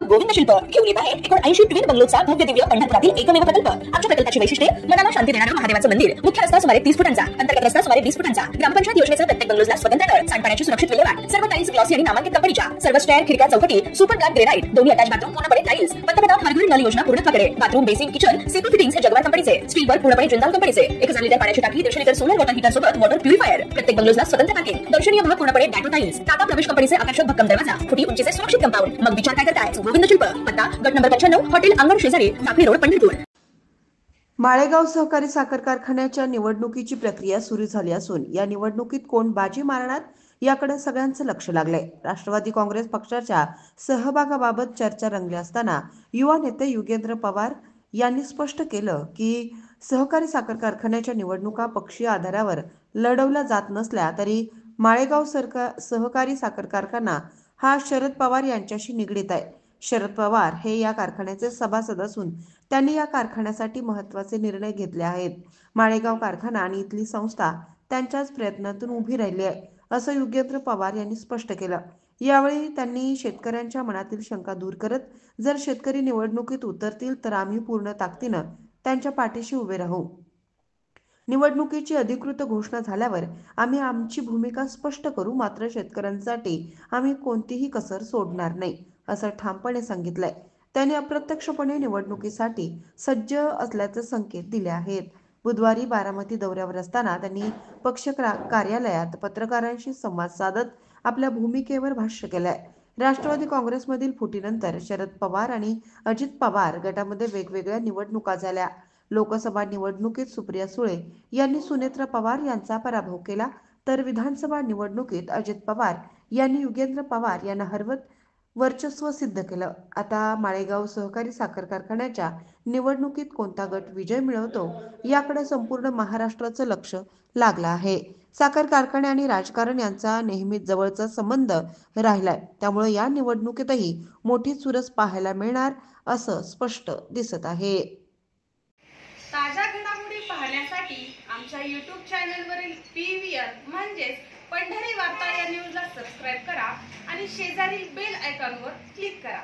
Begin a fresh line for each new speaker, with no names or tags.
गोविंद शिल्प घेऊन येत आहे 79 ट्विन बंगलोचा भव्य दिव्य पंढरपुरातील एकमेव प्रकल्प। आमच्या प्रकल्पाची वैशिष्ट्ये मनाला शांती देणारं महादेवाचं मंदिर, मुख्य रस्ता सुमारे 30 फुटांचा, अंतर्गत रस्ता सुमारे 20 फुटांचा, ग्रामपंचायत योजनेचा प्रत्येक बंगलोजला स्वतंत्र नळ, सांडपाण्याची सुरक्षित विल्हेवाट, सर्व टाइल्स ग्लॉसी आणि नामांकित कंपनीच्या, सर्व स्टेअर, खिडक्या, चौकटी सुपर ब्लॅक ग्रेनाइट, दोन्ही अटॅच बाथरूम पूर्णपणे टाइल्स, पंतप्रधान हर घर नल योजना पूर्णत्वाकडे, bathroom basin kitchen CP fittings हे जगवार कंपनीचे, स्टीलवर पूर्णपणे जिंदाल कंपनीचे, 1000 लिटर पाण्याची टाकी, 150 लिटर सोलर वॉटर हीटर सोबत वॉटर प्युरिफायर, प्रत्येक बंगलोजला स्वतंत्र पार्किंग, दर्शनीय भाग पूर्णपणे डॅटो टाइल्स, टाटा प्रवेश कंपनीचे आकर्षक भक्कम दरवाजा, फुटी उंचीचे सुरक्षित कंपाऊंड। मग विचार काय करताय? गोविंद शिल्प, पत्ता गट नंबर 95, हॉटेल अंगण शेजारी, टाकळी रोड, पंढरपूर।
माळेगाव सहकारी साखर कारखान्याच्या निवडणुकीची प्रक्रिया सुरू झाली असून या निवडणुकीत कोण बाजी मारणार याकडे सगळ्यांचं लक्ष लागलंय। राष्ट्रवादी काँग्रेस पक्षाच्या सहभागाबाबत चर्चा रंगली असताना युवा नेते युगेंद्र पवार यांनी स्पष्ट केलं की सहकारी साखर कारखान्याच्या निवडणुका पक्षीय आधारावर लढवल्या जात नसल्या तरी माळेगाव सहकारी साखर कारखाना हा शरद पवार यांच्याशी निगडीत आहे। शरद पवार हे या कारखान्याचे सभासद असून त्यांनी या कारखान्यासाठी महत्त्वाचे निर्णय घेतले आहेत। माळेगाव कारखाना आणि इथली संस्था त्यांच्याच प्रयत्नातून उभी राहिली आहे असं युगेंद्र पवार यांनी स्पष्ट केलं। यावेळी त्यांनी शेतकऱ्यांच्या मनातील शंका दूर करत जर शेतकरी निवडणुकीत उतरतील तर आम्ही पूर्ण ताकदीनं त्यांच्या पाठीशी उभे राहू। निवडणुकीची अधिकृत घोषणा झाल्यावर आम्ही आमची भूमिका स्पष्ट करू, मात्र शेतकऱ्यांसाठी आम्ही कोणतीही कसर सोडणार नाही असं ठामपणे सांगितलंय। त्यांनी अप्रत्यक्षपणे निवडणुकीसाठी सज्ज असल्याचे संकेत दिले आहेत। बुधवारी बारामती दौऱ्यावर असताना त्यांनी पक्ष कार्यालयात पत्रकारांशी संवाद साधत आपल्या भूमिकेवर भाष्य केलंय। राष्ट्रवादी काँग्रेसमधील फुटीनंतर शरद पवार आणि अजित पवार गटामध्ये वेगवेगळ्या निवडणुका झाल्या। लोकसभा निवडणुकीत सुप्रिया सुळे यांनी सुनेत्रा पवार यांचा पराभव केला, तर विधानसभा निवडणुकीत अजित पवार यांनी युगेंद्र पवार यांना हरवत वर्चस्व सिद्ध केलं। आता माळेगाव सहकारी साखर कारखान्याच्या निवडणुकीत कोणता गट विजय मिळवतो याकडे संपूर्ण महाराष्ट्राचं लक्ष लागलं आहे। साखर कारखाने आणि राजकारण यांचा नेहमीच जवळचा संबंध राहिलाय, त्यामुळे या निवडणुकीतही मोठी चुरस पाहायला मिळणार असं स्पष्ट दिसत आहे।
ताज्या घडामोडी पाहण्यासाठी आमच्या YouTube चॅनलवरील PVR म्हणजेच पंढरी वार्ता या न्यूजला सबस्क्राइब करा आणि शेजारील बेल आयकॉनवर क्लिक करा।